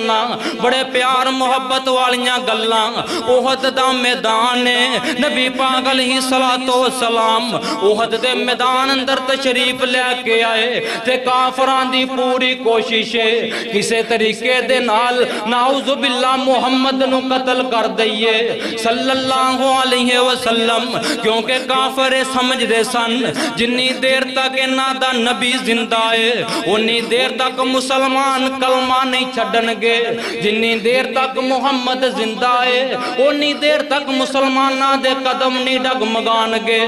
گلاں بڑے پیار محبت والیاں گلاں احد دا میدان نبی پاک علیہ السلام احد دے میدان اندر تشریف لے کے آئے تے کافران دی پوری کوشش کسے طریقے دے نال نعوذ باللہ محمد نو قتل کر دئیے صلی اللہ علیہ وسلم کیونکہ کافر سمجھ دے سن جنی دیر تک انہاں دا نبی زندہ ہے انی دیر تک مسلمان کلمہ نہیں چھڑن گے جنی دیر تک محمد زندہ ہے انی دیر تک مسلمانہ دے قدم نہیں ڈگمگان گے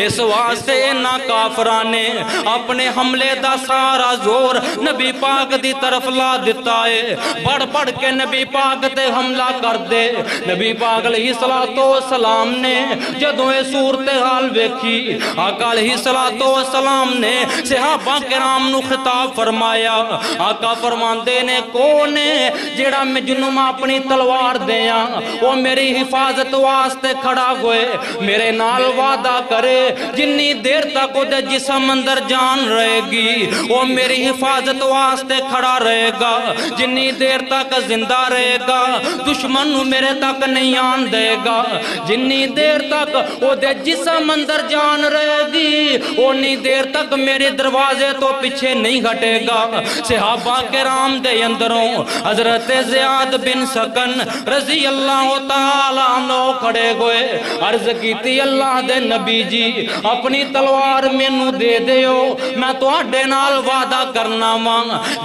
اس واسطے انہاں کافرانے اپنے حملے دا سارا زور نبی پاک دی طرف لا دیتا ہے بڑھ بڑھ کے نبی پاک تے حملہ کر دے نبی پاک علیہ السلام نے جدوں اے صورتحال ویکھی آقا علیہ السلام نے صحابہ کرام نو خطاب فرمایا آقا فرماندے نے کون ہے جیڑا میں جنوں اپنی تلوار دیاں وہ میری حفاظت واسطے کھڑا ہوئے میرے نال وعدہ کرے جنی دیر تک وہ دے جسم اندر جان رہے گی وہ میری حفاظت واسطے کھڑا رہے گا جنی دیر تک زندہ رہے گا دشمن میرے تک نہیں آن دے گا جنی دیر تک وہ دے جسم اندر جان رہے گی انی دیر تک میرے دروازے تو پیچھے نہیں ہٹے گا صحابہ کرام دے اندروں حضرت زیاد بن سکن رضی اللہ تعالیٰ عنہ کھڑے ہوئے عرض کیتی اللہ دے نبی جی اپنی تلوار مینوں دے دیو میں تواڈے نال وعدہ کرنا وا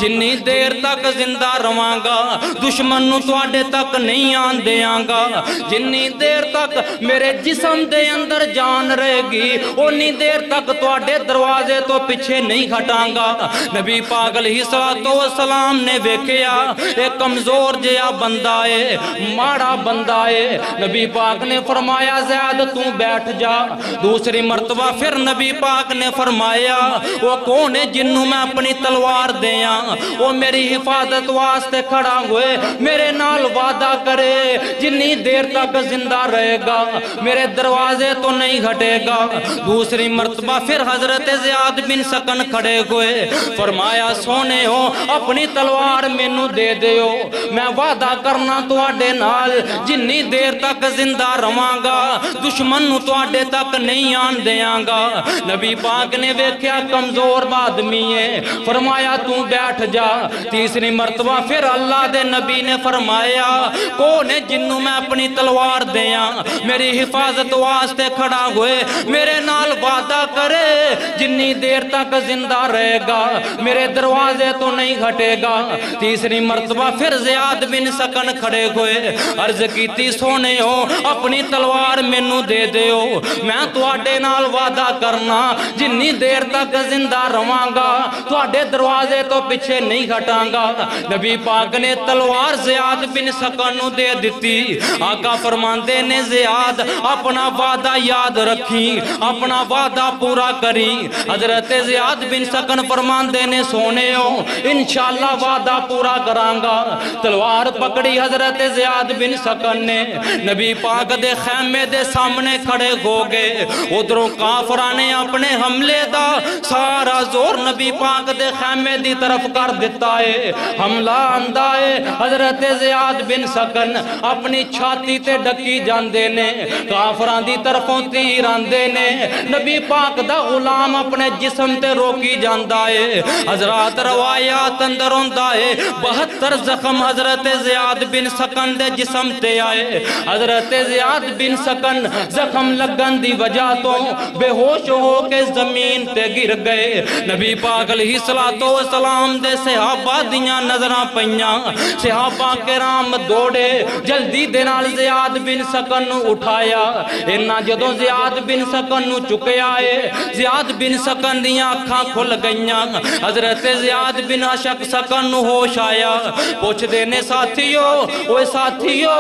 جنی دیر تک زندہ رواں گا دشمن نوں تواڈے تک نہیں آن دیاں گا جنی دیر تک میرے جسم دے اندر جان رہے گی انی دیر تک تواڈے دروازے تو پیچھے نہیں ہٹاں گا نبی پاک علیہ السلام نے ویکھیا ایک کمزور جیا بندہ ہے ماڑا بندہ ہے نبی پاک نے فرمایا زیاد تو بیٹھ جا دوسری مرتبہ پھر نبی پاک نے فرمایا وہ کون ہے جنوں میں اپنی تلوار دیاں وہ میری حفاظت واسطے کھڑا ہوئے میرے نال وعدہ کرے جنی دیر تک زندہ رہے گا میرے دروازے تو نہیں ہٹے گا دوسری مرتبہ پھر حضرت زیاد بن سکن کھڑے ہوئے فرمایا سونے ہو اپنی تلوار مینوں دے دیو میں وعدہ کرنا تواڈے نال جنی دیر تک زندہ رواں گا دشمن نوں تواڈے تک نہیں آن دیاں گا نبی پاک نے ویکھیا کمزور آدمی ہے فرمایا تو بیٹھ جا تیسری مرتبہ پھر اللہ دے نبی نے فرمایا کون ہے جنوں میں اپنی تلوار دیاں میری حفاظت واسطے کھڑا ہوئے میرے نال وعدہ کرے جنی دیر تک زندہ رہے گا میرے دروازے تو نہیں ہٹے گا تیسری مرتبہ پھر زیاد بن سکن کھڑے ہوئے عرض کیتی سونے ہو اپنی تلوار مینوں دے دیو میں تواڈے نال وعدہ کرنا جنی دیر تک زندہ رواں گا تواڈے دروازے تو پیچھے نہیں ہٹاں گا نبی پاک نے تلوار زیاد بن سکن نوں دے دتی آقا فرماندے نے زیاد اپنا وعدہ یاد رکھی اپنا وعدہ پورا کری حضرت زیاد بن سکن فرماندے نے سونے ہو انشاءاللہ وعدہ پورا کراں گا تلوار پکڑی حضرت زیاد بن سکن نے نبی پاک دے خیمے دے سامنے کھڑے ہو گئے ادھروں کافراں نے اپنے حملے دا سارا زور نبی پاک دے خیمے دی طرف کر دیتا ہے حملہ آندا ہے حضرت زیاد بن سکن اپنی چھاتی تے ڈکی جاندے نے کافراں دی طرفوں تیر آندے نے نبی پاک دا غلام اپنے جسم تے روکی جاندا ہے حضرات روایات اندر ہوندا ہے 72 زخم حضرت زیاد بن سکن دے جسم تے آئے حضرت زیاد بن سکن زخم لگن دی وجہ تو بے ہوش ہو کے زمین تے گر گئے نبی پاک علیہ السلام دے صحابہ دیاں نظراں پیاں صحابہ کرام دوڑے جلدی دے نال زیاد بن سکن نو اٹھایا انہاں جدوں زیاد بن سکن نو چکیا ہے زیاد بن سکن دیاں اکھاں کھل گئیاں حضرت زیاد بن سکن نو ہوش آیا پوچھ دینے ساتھیو اوے ساتھیو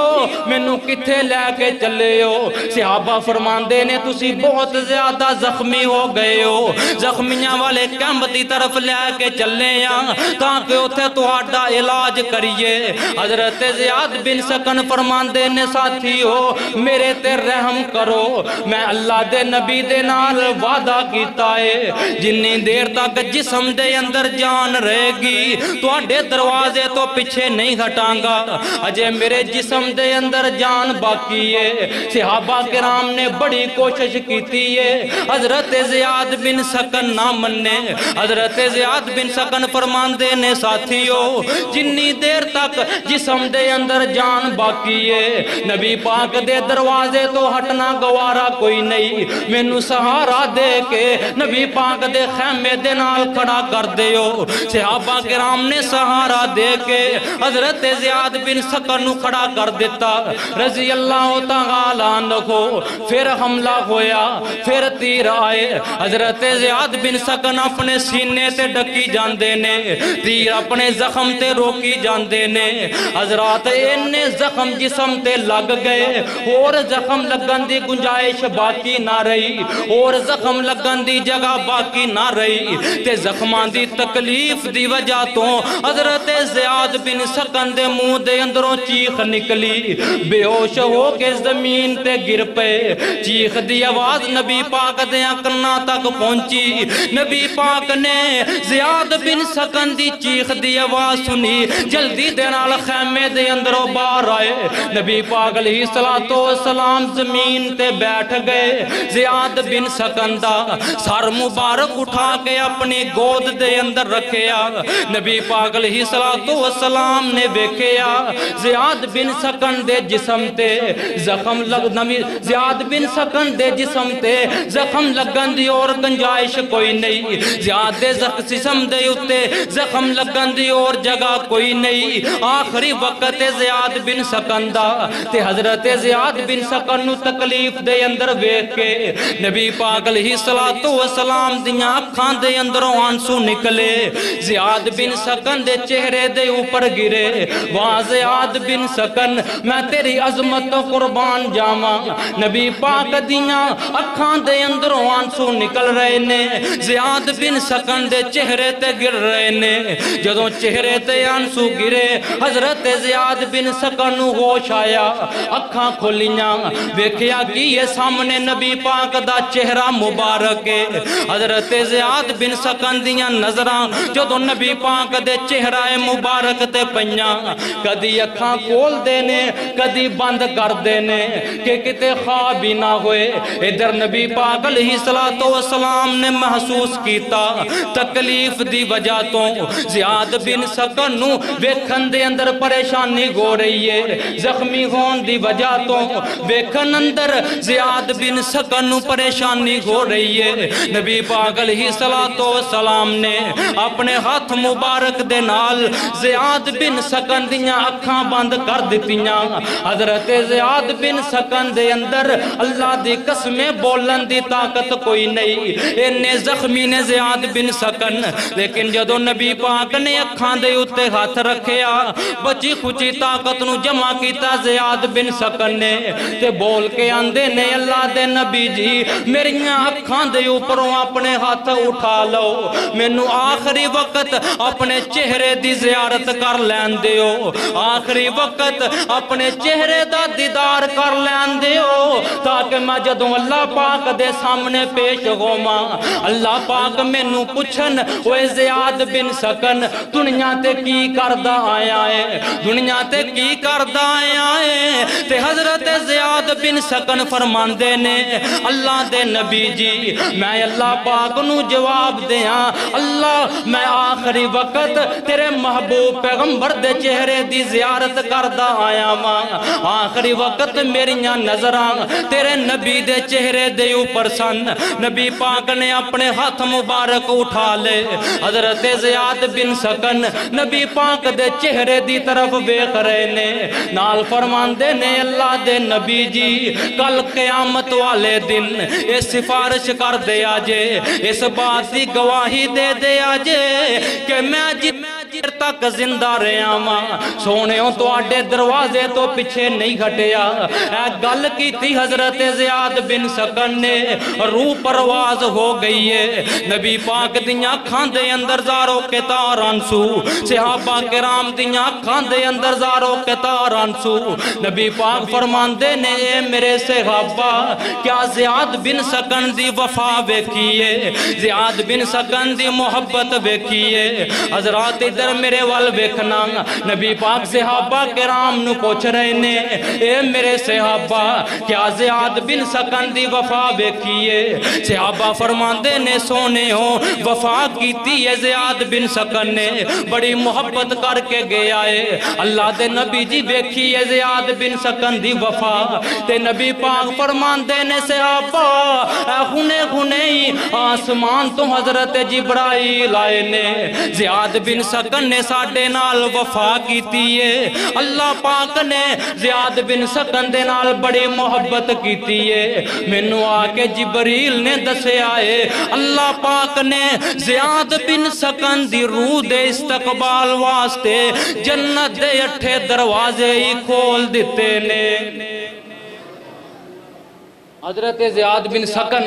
مینوں کتھے لے کے چلے ہو صحابہ فرماندے نے تسی بہت زیادہ زخمی ہو گئے ہو زخمیاں والے کیمپ دی طرف لے کے چلے ہیں تاکہ اتھے تہاڈا علاج کریے حضرت زیاد بن سکن فرماندے نے ساتھیو میرے تے رحم کرو میں اللہ دے نبی دے نال وعدہ کیتا ہے جنی دیر تک جسم دے اندر جان رہے گی تہاڈے دروازے تو پیچھے نہیں ہٹاں گا اجے میرے جسم دے اندر جان باقی ہے۔ صحابہ کرام نے بڑی کوشش کیتی ہے، حضرت زیاد بن سکن نہ مننے۔ حضرت زیاد بن سکن فرماندے نے ساتھیو جنی دیر تک جسم دے اندر جان باقی ہے نبی پاک دے دروازے تو ہٹنا گوارا کوئی نہیں، مینوں سہارا دے کے نبی پاک دے خیمے دے نال کھڑا کر دیو۔ صحابہ کرام نے سہارا دے کے حضرت زیاد بن سکن نو کھڑا کر دیتا رضی اللہ تعالیٰ عنہ کو۔ پھر حملہ ہویا، پھر تیر آئے، حضرت زیاد بن سکن اپنے سینے تے ڈکی جاندے نے، تیر اپنے زخم تے روکی جاندے نے۔ حضرات انہیں زخم جسم تے لگ گئے اور زخم لگن دی گنجائش باقی نہ رہی، اور زخم لگن دی جگہ باقی نہ رہی تے زخمان دی تکلیف دی وجہ تو حضرت زیاد بن سکن دے منہ دے اندروں چیخ نکلی، بے ہوش ہو کے زمین تے گر پے۔ چیخ دی آواز نبی پاک دے کنا تک پہنچی، نبی پاک نے زیاد بن سکن دی چیخ دی آواز سنی، جلدی دے نال خیمے دے اندروں باہر آئے۔ نبی پاک علیہ السلام زمین تے بیٹھ گئے، زیاد بن سکن دا سر مبارک اٹھا کے اپنی گود دے اندر رکھیا۔ نبی پاک علیہ السلام نے ویکھیا زیاد بن سکن دے جسم تے زخم زیاد بن سکن دے جسم تے زخم لگن دی اور گنجائش کوئی نہیں، زیاد دے جسم دے اتے زخم لگن دی اور جگہ کوئی نہیں۔ آخری وقت زیاد بن سکن دا تے حضرت زیاد بن سکن نو تکلیف دے اندر ویکھ کے نبی پاک علیہ السلام دیاں اکھاں دے اندروں آنسو نکلے، زیاد بن سکن دے چہرے دے اوپر گرے۔ وہاں زیاد بن سکن میں تیری عظمت قربان جاواں، نبی پاک دیاں اکھاں دے اندروں آنسو نکل رہے نے، زیاد بن سکن دے چہرے تے گر رہے نے۔ جدوں چہرے تے آنسو گرے حضرت زیاد بن سکن نو ہوش آیا، اکھاں کھولیاں، ویکھیا کہ یہ سامنے نبی پاک دا چہرہ مبارک ہے۔ حضرت زیاد بن سکن دیاں نظراں جدوں نبی پاک دے چہرہ مبارک تے پئیاں، کدی اکھاں کھول دینے کدی بند کر دینے کہ کتے خواب ہی نہ ہوئے۔ ادھر نبی پاک علیہ السلام نے محسوس کیتا تکلیف دی وجہ تو زیاد بن سکن نو ویکھن دے اندر پریشانی ہو رہی ہے، زخمی ہون دی وجہ تو ویکھن اندر زیاد بن سکن نو پریشانی ہو رہی ہے۔ نبی پاک علیہ السلام نے اپنے ہاتھ مبارک دے نال زیاد بن سکن دیاں اکھاں بند کر دتیاں۔ حضرت زیاد بن سکن دے اندر اللہ دی قسمیں بولن دی طاقت کوئی نہیں، انہیں زخمی نے زیاد بن سکن، لیکن جدو نبی پاک نے اکھاں دے اتے ہاتھ رکھیا بچی کچی طاقت نو جمع کیتا زیاد بن سکن نے تے بول کے آندے نے اللہ دے نبی جی میریاں اکھاں دے اوپروں اپنے ہاتھ اٹھا لو، مینوں آخری وقت اپنے چہرے دی زیارت کر لین دیو، آخری وقت اپنے چہرے دا دیدار کر لین دیو تاکہ میں جدوں اللہ پاک دے سامنے پیش ہوواں اللہ پاک مینوں پوچھن اوے زیاد بن سکن دنیا تے کی کردا آیا ہے، دنیا تے کی کردا آیا ہے؟ تے حضرت زیاد بن سکن فرماندے نے اللہ دے نبی جی میں اللہ پاک نو جواب دیاں اللہ میں آخری وقت تیرے محبوب پیغمبر دے چہرے دی زیارت کردہ آیا ماں، آخری وقت میریاں نظراں تیرے نبی دے چہرے دے اوپر سن۔ نبی پاک نے اپنے ہاتھ مبارک اٹھا لے، حضرت زیاد بن سکن نبی پاک دے چہرے دی طرف ویکھ رہے نے، نال فرماندے نے اللہ دے نبی جی کل قیامت والے دن اس سفارش کر دے آجے، اس بات دی گواہی دے دے آجے کہ میں جتنے تک زندہ رہا ماں سونےوں تو آڈے دروازے تو پیچھے نہیں گھٹیا۔ اے گل کی تھی حضرت زیاد بن سکن نے روح پرواز ہو گئی ہے، نبی پاک دیاں کھان دے اندر زاروں کے تار آنسو، صحابہ کرام دیاں کھان دے اندر زاروں کے تار آنسو۔ نبی پاک فرماندے نے اے میرے صحابہ کیا زیاد بن سکن دی وفا ویکھیے، زیاد بن سکن دی محبت ویکھیے؟ حضرات ادھر ذرا میرے وال ویکھنا نبی پاک صحابہ کرام نو پوچھ رہے نے اے میرے صحابہ کیا زیاد بن سکن دی وفا ویکھیے صحابہ فرماندے نے سونے ہو وفا کیتی ہے زیاد بن سکن نے بڑی محبت کر کے گیا ہے اللہ دے نبی جی ویکھی ہے زیاد بن سکن دی وفا تے نبی پاک فرماندے نے صحابہ خنے ہی آسمان تو حضرت جبرائیل آئے نے زیاد بن سکن نے ساڑھے نال وفا کیتی ہے اللہ پاک نے زیاد بن سکن دے نال بڑی محبت کیتی ہے مینوں آ کے جبریل نے دسے آئے اللہ پاک نے زیاد بن سکن دی روح دے استقبال واسطے جنت دے 8 دروازے ہی کھول دیتے نے حضرت زیاد بن سکن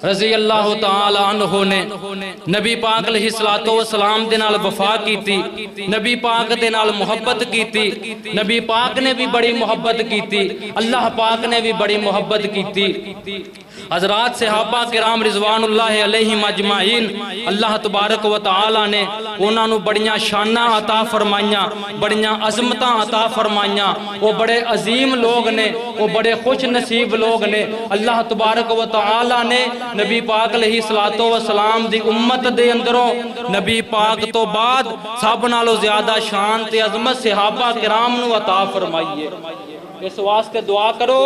رضی اللہ تعالی عنہ نے نبی پاک علیہ السلام دے نال وفا کیتی نبی پاک دے نال محبت کیتی نبی پاک نے بھی بڑی محبت کیتی اللہ پاک نے بھی بڑی محبت کیتی حضرات صحابہ کرام رضوان اللہ علیہم اجمعین اللہ تبارک و تعالی نے انہاں نو بڑیاں شاناں عطا فرمائیاں بڑیاں عظمتاں عطا فرمائیاں وہ بڑے عظیم لوگ نے وہ بڑے خوش نصیب لوگ نے اللہ تبارک و تعالی نے نبی پاک علیہ السلام دی امت دے اندروں نبی پاک تو بعد سب نالوں زیادہ شان تے عظمت صحابہ کرام نو عطا فرمائیے اس واسطے دعا کرو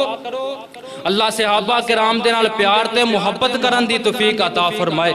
اللہ صحابہ کرام دے نال پیار تے محبت کرن دی توفیق عطا فرمائے